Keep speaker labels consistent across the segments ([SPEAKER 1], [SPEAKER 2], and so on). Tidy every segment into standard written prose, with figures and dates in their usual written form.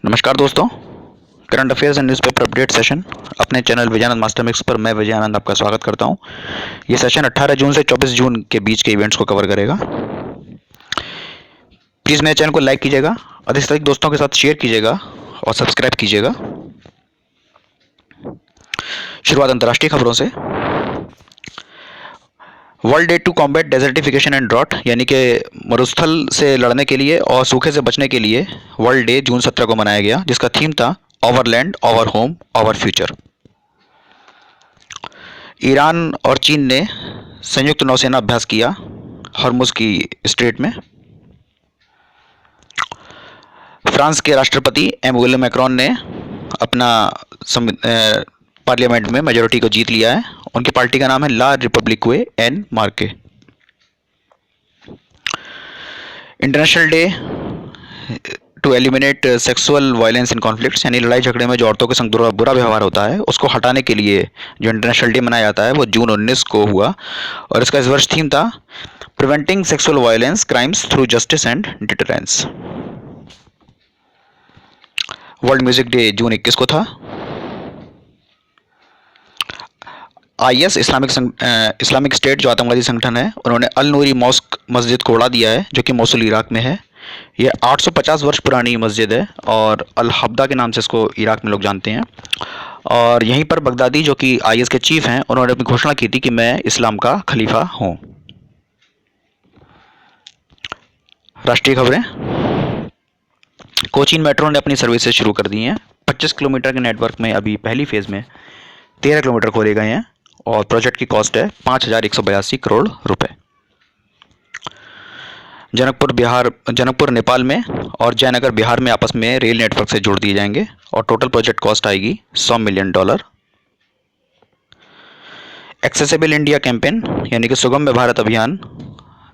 [SPEAKER 1] नमस्कार दोस्तों। Current affairs and newspaper update session अपने चैनल विजयानंद मास्टर मिक्स पर मैं विजयानंद आपका स्वागत करता हूं। ये सेशन 18 जून से 24 जून के बीच के इवेंट्स को कवर करेगा। प्लीज़ मेरे चैनल को लाइक कीजिएगा, अधिक से अधिक दोस्तों के साथ शेयर कीजिएगा और सब्सक्राइब कीजिएगा। शुरुआत अंतर्राष्ट्रीय खबरों से। World day to combat desertification and drought, यानी कि मरुस्थल से लड़ने के लिए और सूखे से बचने के लिए वर्ल्ड डे जून 17 को मनाया गया, जिसका थीम था our land, our home, our future. Iran और चीन ने संयुक्त नौसेना अभ्यास किया हॉर्मुज की स्ट्रेट में। फ्रांस के राष्ट्रपति एमेनुएल मैक्रोन ने अपना पार्लियामेंट में मेजोरिटी को जीत लिया है। उनकी पार्टी का नाम है La République En Marche. International day to eliminate sexual violence in conflicts, यानी लड़ाई झगड़े में जो औरतों के संग बुरा व्यवहार होता है उसको हटाने के लिए जो इंटरनेशनल डे मनाया जाता है वो जून 19 को हुआ, और इसका इस वर्ष थीम था preventing sexual violence crimes through justice and deterrence. World music day June 21 को था। IS इस्लामिक स्टेट जो आतंकवादी संगठन है, उन्होंने अल नूरी मॉस्क मस्जिद को उड़ा दिया है जो कि मोसुल इराक में है। ये 850 वर्ष पुरानी मस्जिद है और अल हब्दा के नाम से इसको इराक में लोग जानते हैं। और यहीं पर बगदादी जो कि IS के चीफ हैं, उन्होंने अपनी घोषणा की थी कि मैं इस्लाम का खलीफा हूँ। राष्ट्रीय खबरें। कोचीन मेट्रो ने अपनी सर्विसेज शुरू कर दी हैं। 25 किलोमीटर के नेटवर्क में अभी पहली फेज में 13 किलोमीटर खोले गए हैं और प्रोजेक्ट की कॉस्ट है 5,182 करोड़ रुपए। जनकपुर नेपाल में और जयनगर बिहार में आपस में रेल नेटवर्क से जोड़ दिए जाएंगे और टोटल प्रोजेक्ट कॉस्ट आएगी $100 मिलियन। एक्सेसिबल इंडिया कैंपेन यानी कि सुगम्य भारत अभियान,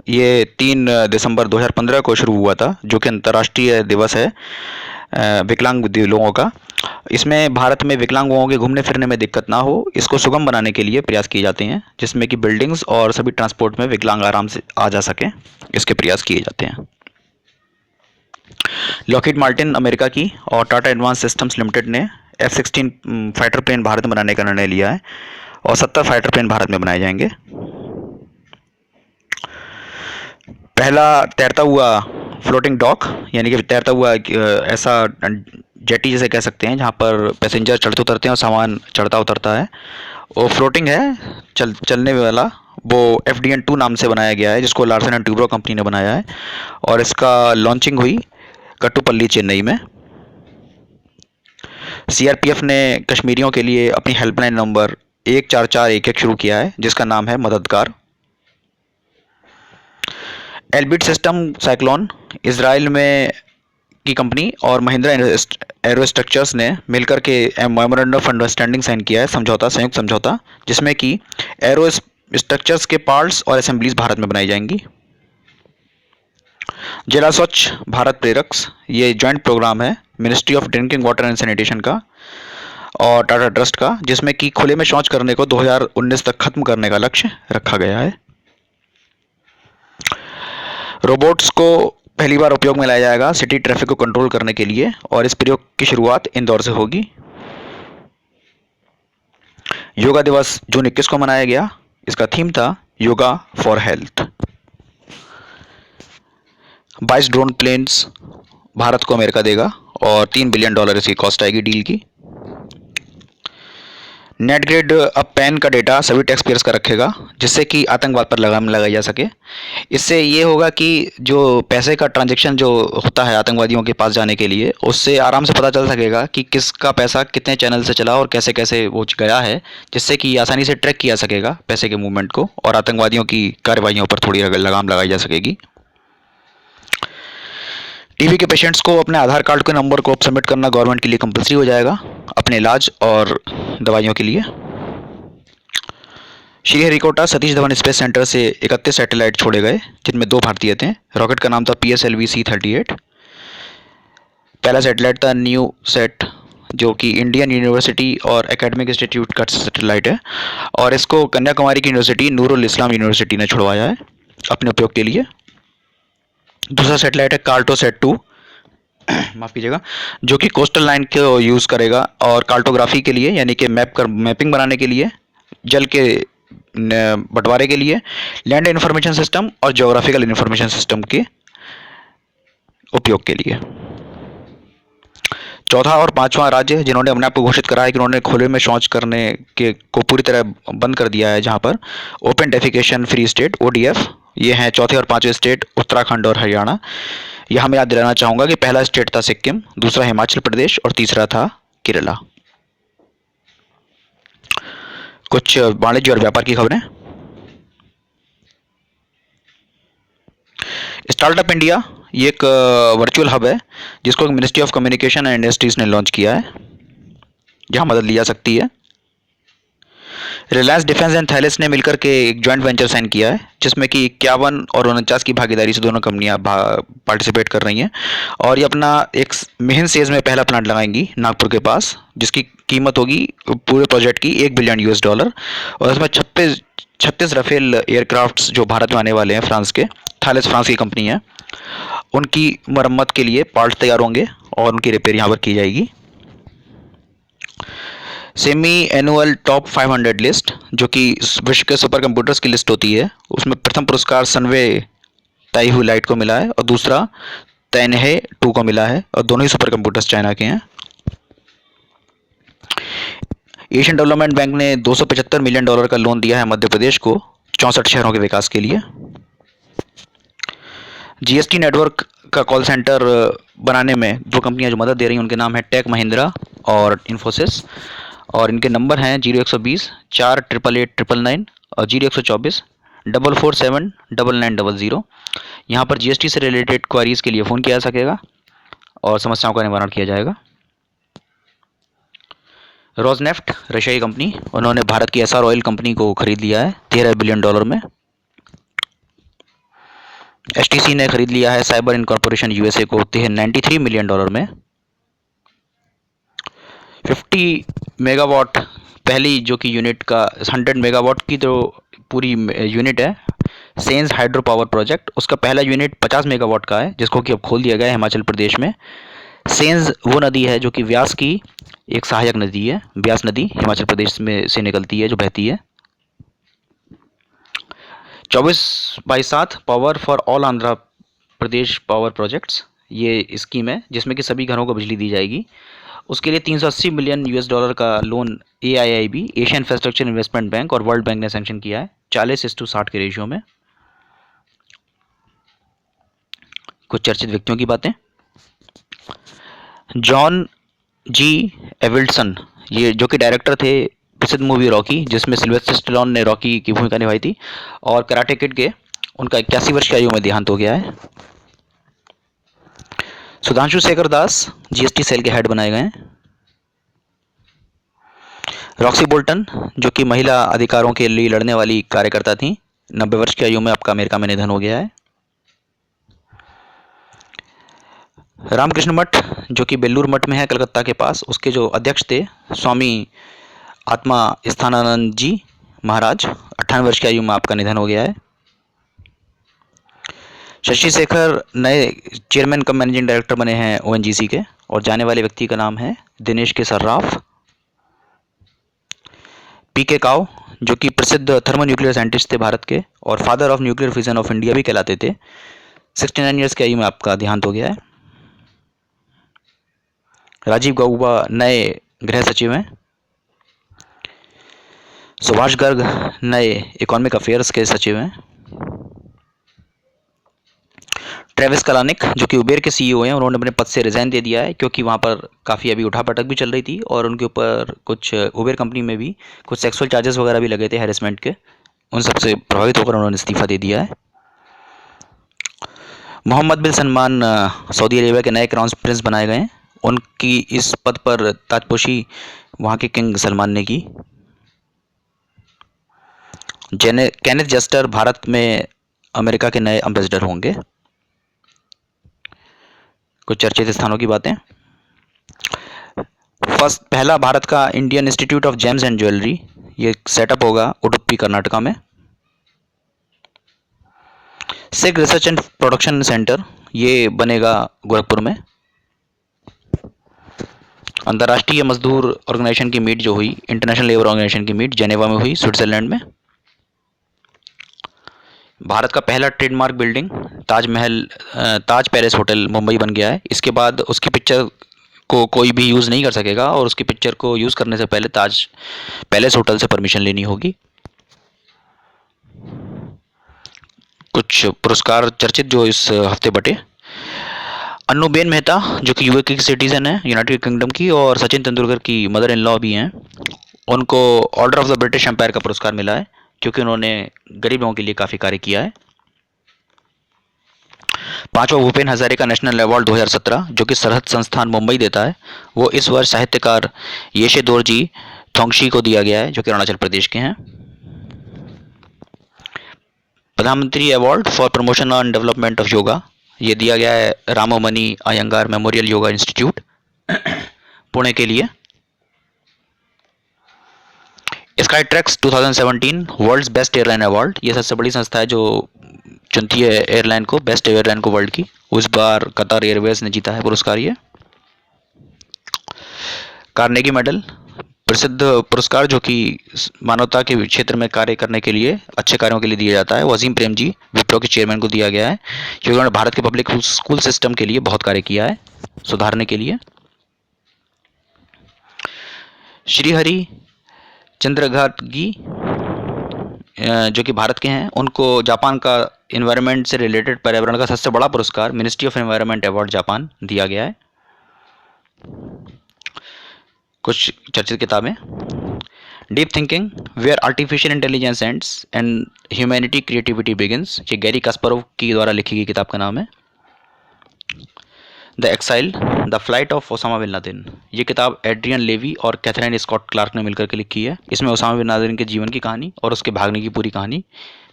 [SPEAKER 1] ये 3 दिसंबर 2015 को शुरू हुआ था, जो कि अंतर्राष्ट्रीय दिवस है विकलांग लोगों का। इसमें भारत में विकलांग लोगों के घूमने फिरने में दिक्कत ना हो, इसको सुगम बनाने के लिए प्रयास किए जाते हैं, जिसमें कि बिल्डिंग्स और सभी ट्रांसपोर्ट में विकलांग आराम से आ जा सके, इसके प्रयास किए जाते हैं। लॉकहीड मार्टिन अमेरिका की और टाटा एडवांस सिस्टम्स लिमिटेड ने F-16 फाइटर प्लेन भारत में बनाने का निर्णय लिया है और 70 फाइटर प्लेन भारत में बनाए जाएंगे। पहला तैरता हुआ फ्लोटिंग डॉक, यानी कि तैरता हुआ ऐसा जेटी जैसे कह सकते हैं, जहाँ पर पैसेंजर चढ़ते उतरते हैं और सामान चढ़ता उतरता है, वो फ्लोटिंग है, चलने वाला। वो FDN-2 नाम से बनाया गया है, जिसको लार्सन एंड ट्यूब्रो कंपनी ने बनाया है, और इसका लॉन्चिंग हुई कट्टुपल्ली चेन्नई में। CRPF ने कश्मीरियों के लिए अपनी हेल्पलाइन नंबर 14411 शुरू किया है, जिसका नाम है मददगार। एल्बिट सिस्टम साइक्लोन इजराइल में की कंपनी और महिंद्रा एरोस्ट्रक्चर्स ने मिलकर के मेमोरेंडम ऑफ अंडरस्टैंडिंग साइन किया है, संयुक्त समझौता, जिसमें कि एरो स्ट्रक्चर्स के पार्ट्स और असेंबलीज भारत में बनाई जाएंगी। जिला स्वच्छ भारत प्रेरक्स, ये जॉइंट प्रोग्राम है ministry of drinking water and sanitation का और टाटा ट्रस्ट का, जिसमें कि खुले में शौच करने को 2019 तक खत्म करने का लक्ष्य रखा गया है। रोबोट्स को पहली बार उपयोग में लाया जाएगा सिटी ट्रैफिक को कंट्रोल करने के लिए, और इस प्रयोग की शुरुआत इंदौर से होगी। योगा दिवस जून 21 को मनाया गया, इसका थीम था yoga for health. 22 drone planes Bharat को अमेरिका देगा और $3 बिलियन इसकी कॉस्ट आएगी डील की। नेटग्रिड अब पैन का डेटा सभी टैक्स पेयर्स का रखेगा, जिससे कि आतंकवाद पर लगाम लगाई जा सके। इससे ये होगा कि जो पैसे का ट्रांजैक्शन जो होता है आतंकवादियों के पास जाने के लिए, उससे आराम से पता चल सकेगा कि किसका पैसा कितने चैनल से चला और कैसे कैसे वो गया है, जिससे कि आसानी से ट्रैक किया सकेगा पैसे के मूवमेंट को, और आतंकवादियों की कार्रवाइयों पर थोड़ी लगाम लगाई जा सकेगी। टीबी के पेशेंट्स को अपने आधार कार्ड के नंबर को सबमिट करना गवर्नमेंट के लिए कंपलसरी हो जाएगा अपने इलाज और दवाइयों के लिए। श्रीहरिकोटा सतीश धवन स्पेस सेंटर से 31 सैटेलाइट छोड़े गए, जिनमें 2 भारतीय थे। रॉकेट का नाम था PSLV-C38। पहला सैटेलाइट था न्यू सेट, जो कि इंडियन यूनिवर्सिटी और एकेडमिक इंस्टीट्यूट का सैटेलाइट है, और इसको कन्याकुमारी की यूनिवर्सिटी नूरुल इस्लाम यूनिवर्सिटी ने छुड़वाया है अपने उपयोग के लिए। दूसरा सैटेलाइट है कार्टोसैट 2, माफ़ कीजिएगा, जो कि कोस्टल लाइन को यूज़ करेगा और कार्टोग्राफी के लिए यानी कि मैपिंग बनाने के लिए, जल के बंटवारे के लिए, लैंड इंफॉर्मेशन सिस्टम और ज्योग्राफिकल इंफॉर्मेशन सिस्टम के उपयोग के लिए। चौथा और पांचवा राज्य जिन्होंने अपने आप को घोषित करा है कि उन्होंने खुले में शौच करने के को पूरी तरह बंद कर दिया है, जहां पर open defecation free state ODF, ये हैं चौथे और पांचवें स्टेट उत्तराखंड और हरियाणा। यह मैं याद दिलाना चाहूँगा कि पहला स्टेट था सिक्किम, दूसरा हिमाचल प्रदेश और तीसरा था केरला। कुछ वाणिज्य और व्यापार की खबरें। स्टार्टअप इंडिया ये एक वर्चुअल हब है जिसको ministry of communication and industries ने लॉन्च किया है, जहां मदद ली जा सकती है। रिलायंस डिफेंस एंड थैलेस ने मिलकर के एक जॉइंट वेंचर साइन किया है, जिसमें कि 51 और 49 की भागीदारी से दोनों कंपनियां पार्टिसिपेट कर रही हैं, और ये अपना एक मेहन सेज में पहला प्लांट लगाएंगी नागपुर के पास, जिसकी कीमत होगी पूरे प्रोजेक्ट की $1 बिलियन, और इसमें 36 राफेल एयरक्राफ्ट्स जो भारत में आने वाले हैं फ्रांस के, थैलेस फ्रांस की कंपनी है, उनकी मरम्मत के लिए पार्ट तैयार होंगे और उनकी रिपेयर यहाँ पर की जाएगी। सेमी एनुअल टॉप 500 लिस्ट, जो कि विश्व के सुपर कंप्यूटर्स की लिस्ट होती है, उसमें प्रथम पुरस्कार सनवे ताइहू लाइट को मिला है और दूसरा तैनहे 2 को मिला है, और दोनों ही सुपर कंप्यूटर्स चाइना के हैं। एशियन डेवलपमेंट बैंक ने $275 मिलियन का लोन दिया है मध्य प्रदेश को 64 शहरों के विकास के लिए। GST नेटवर्क का कॉल सेंटर बनाने में दो कंपनियां जो मदद दे रही हैं उनके नाम है टेक महिंद्रा और इन्फोसिस, और इनके नंबर हैं 0120 48889 और 0124 447 9900। यहाँ पर GST से रिलेटेड क्वारीज के लिए फ़ोन किया जा सकेगा और समस्याओं का निवारण किया जाएगा। रोजनेफ्ट रशियाई कंपनी, उन्होंने भारत की एसआर ऑयल कंपनी को खरीद लिया है $13 बिलियन में। HTC ने खरीद लिया है साइबर इनकॉर्पोरेशन USA को $93 मिलियन में। 50 मेगावाट पहली जो कि यूनिट का 100 मेगावाट की जो पूरी यूनिट है सेंस हाइड्रो पावर प्रोजेक्ट, उसका पहला यूनिट 50 मेगावाट का है, जिसको कि अब खोल दिया गया है हिमाचल प्रदेश में। सेंस वो नदी है जो कि व्यास की एक सहायक नदी है, व्यास नदी हिमाचल प्रदेश में से निकलती है, जो बहती है। 24/7 power for all Andhra Pradesh power projects, ये स्कीम है जिसमें कि सभी घरों को बिजली दी जाएगी। उसके लिए $380 मिलियन का loan AIIB Asia infrastructure investment bank और वर्ल्ड बैंक ने सैंक्शन किया है 40:60 के रेशियो में। कुछ चर्चित व्यक्तियों की बातें। जॉन जी एविल्सन, ये जो कि डायरेक्टर थे प्रसिद्ध मूवी रॉकी, जिसमें सिल्वेस्टर स्टेलोन ने रॉकी की भूमिका निभाई थी, और कराटे किड के उनका 81 वर्ष की आयु में देहांत हो गया है। सुधांशु शेखर दास GST सेल के हेड बनाए गए हैं। रॉक्सी बोल्टन, जो कि महिला अधिकारों के लिए लड़ने वाली कार्यकर्ता थी, 90 वर्ष की आयु में आपका अमेरिका में निधन हो गया है। रामकृष्ण मठ, जो कि बेल्लूर मठ में है कलकत्ता के पास, उसके जो अध्यक्ष थे स्वामी आत्मा स्थानानंद जी महाराज, 58 वर्ष की आयु में आपका निधन हो गया है। शशि शेखर नए चेयरमैन कम मैनेजिंग डायरेक्टर बने हैं ONGC के, और जाने वाले व्यक्ति का नाम है दिनेश के सर्राफ। PK काव, जो कि प्रसिद्ध थर्मोन्यूक्लियर साइंटिस्ट थे भारत के और father of nuclear fission of India भी कहलाते थे, 69 ईयर्स की आयु में आपका देहांत हो गया है। राजीव गौबा नए गृह सचिव हैं। सुभाष गर्ग नए इकोनॉमिक अफेयर्स के सचिव हैं। ट्रेविस कलानिक, जो कि उबेर के CEO हैं, उन्होंने अपने पद से रिजाइन दे दिया है, क्योंकि वहाँ पर काफ़ी अभी उठापटक भी चल रही थी और उनके ऊपर कुछ उबेर कंपनी में भी कुछ सेक्सुअल चार्जेस वगैरह भी लगे थे हैरेसमेंट के, उन सबसे प्रभावित होकर उन्होंने इस्तीफा दे दिया है। मोहम्मद बिन सलमान सऊदी अरेबिया के नए क्राउन प्रिंस बनाए गए हैं, उनकी इस पद पर ताजपोशी वहाँ के किंग सलमान ने की। केनेथ जस्टर भारत में अमेरिका के नए एम्बेसडर होंगे। कुछ चर्चित स्थानों की बातें। पहला भारत का Indian institute of James and jewellery, ये सेटअप होगा उडुपी कर्नाटका में। सिग रिसर्च एंड प्रोडक्शन सेंटर, ये बनेगा गोरखपुर में। अंतर्राष्ट्रीय मजदूर ऑर्गेनाइजेशन की मीट जो हुई, इंटरनेशनल लेबर ऑर्गेनाइजेशन की मीट जेनेवा में हुई, स्विट्जरलैंड में। भारत का पहला ट्रेडमार्क बिल्डिंग ताजमहल ताज पैलेस होटल मुंबई बन गया है। इसके बाद उसकी पिक्चर को कोई भी यूज़ नहीं कर सकेगा और उसकी पिक्चर को यूज़ करने से पहले ताज पैलेस होटल से परमिशन लेनी होगी। कुछ पुरस्कार चर्चित जो इस हफ्ते बटे। अन्नूबेन मेहता जो कि यूके की सिटीज़न है, यूनाइटेड किंगडम की, और सचिन तेंदुलकर की मदर इन लॉ भी हैं, उनको order of the British Empire का पुरस्कार मिला है क्योंकि उन्होंने गरीब लोगों के लिए काफ़ी कार्य किया है। पांचवा भूपेन हजारिका नेशनल अवार्ड 2017 जो कि सरहद संस्थान मुंबई देता है, वो इस वर्ष साहित्यकार येशे दोरजी थोंगशी को दिया गया है जो कि अरुणाचल प्रदेश के हैं। प्रधानमंत्री award for promotion on development of yoga ये दिया गया है रामोमणि अयंगार मेमोरियल योगा इंस्टीट्यूट पुणे के लिए। Sky tracks 2017 world's best airline award, ये सबसे बड़ी संस्था है जो चुनती है एयरलाइन को, बेस्ट एयरलाइन को वर्ल्ड की। उस बार कतार एयरवेज ने जीता है पुरस्कार ये। कार्नेगी मेडल प्रसिद्ध पुरस्कार जो कि मानवता के क्षेत्र में कार्य करने के लिए, अच्छे कार्यों के लिए दिया जाता है, वो अजीम प्रेमजी विप्रो के चेयरमैन को दिया गया है क्योंकि उन्होंने भारत के पब्लिक स्कूल सिस्टम के लिए बहुत कार्य किया है सुधारने के लिए। श्रीहरि चंद्रघाटगी जो कि भारत के हैं, उनको जापान का इन्वायरमेंट से रिलेटेड पर्यावरण का सबसे बड़ा पुरस्कार ministry of environment award Japan दिया गया है। कुछ चर्चित किताबें। Deep thinking where artificial intelligence ends and humanity creativity begins, ये गैरी कास्परोव की द्वारा लिखी गई किताब का नाम है। The exile the flight of Osama bin Laden, ये किताब एड्रियन लेवी और कैथरीन स्कॉट क्लार्क ने मिलकर के लिखी है। इसमें ओसामा बिन लादेन के जीवन की कहानी और उसके भागने की पूरी कहानी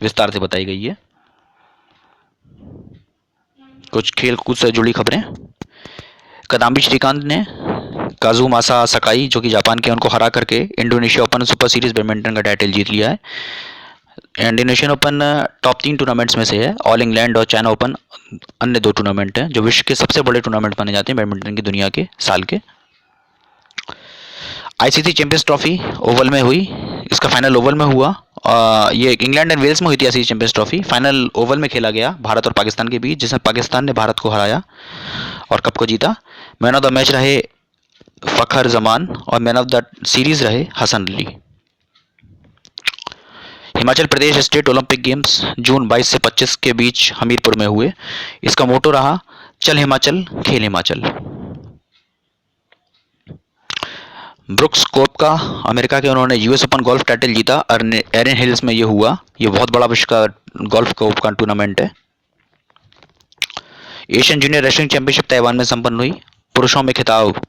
[SPEAKER 1] विस्तार से बताई गई है। कुछ खेल कूद से जुड़ी खबरें। कदाम्बी श्रीकांत ने काजुमासा सकाई जो कि जापान के, उनको हरा करके Indonesia open super series badminton का टाइटल जीत लिया है। इंडोनेशियन ओपन टॉप 3 टूर्नामेंट्स में से है। ऑल इंग्लैंड और चाइना ओपन अन्य 2 टूर्नामेंट हैं जो विश्व के सबसे बड़े टूर्नामेंट माने जाते हैं बैडमिंटन की दुनिया के साल के। आईसीसी चैंपियंस ट्रॉफी ओवल में हुई, इसका फाइनल ओवल में हुआ। ये इंग्लैंड एंड वेल्स में हुई थी ICC champions trophy. Final Oval में खेला गया भारत और पाकिस्तान के बीच, जिसमें पाकिस्तान ने भारत को हराया और कप को जीता। मैन ऑफ द मैच रहे फ़खर जमान और मैन ऑफ द सीरीज रहे Hasan Ali. Himachal Pradesh state Olympic games जून 22 से 25 के बीच हमीरपुर में हुए। इसका मोटो रहा चल हिमाचल खेल हिमाचल। ब्रुक्स कोपका अमेरिका के, उन्होंने यूएस ओपन गोल्फ टाइटल जीता। एरन हिल्स में ये हुआ, ये बहुत बड़ा विश्व का गोल्फ का टूर्नामेंट है। Asian junior wrestling championship Taiwan में संपन्न हुई। पुरुषों में खिताब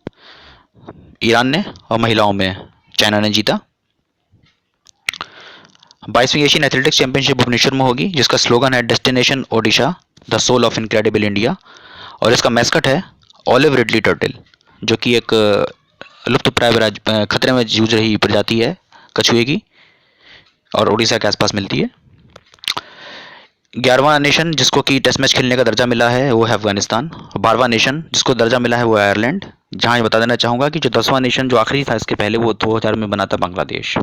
[SPEAKER 1] ईरान ने और महिलाओं में चाइना ने जीता। 22वीं एशियन एथलेटिक्स चैंपियनशिप भुवनेश्वर में होगी, जिसका स्लोगन है destination Odisha the soul of incredible India, और इसका मैस्कट है ऑलिव रिडली टर्टल जो कि एक लुप्तप्राय खतरे में जूझ रही प्रजाति है कछुए की और उड़ीसा के आसपास मिलती है। 11वां नेशन जिसको कि टेस्ट मैच खेलने का दर्जा मिला है वो है अफगानिस्तान। 12वां नेशन जिसको दर्जा मिला है वो है आयरलैंड। जहां ये बता देना चाहूँगा कि जो 10वां नेशन जो आखिरी था इसके पहले वो 2000 में बना था बांग्लादेश।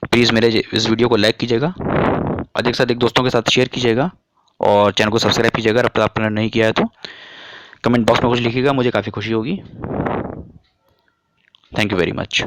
[SPEAKER 1] प्लीज़ मेरे इस वीडियो को लाइक कीजिएगा, अधिक से अधिक दोस्तों के साथ शेयर कीजिएगा और चैनल को सब्सक्राइब कीजिएगा अब तक आपने नहीं किया है तो। कमेंट बॉक्स में कुछ लिखिएगा, मुझे काफ़ी खुशी होगी। Thank you very much.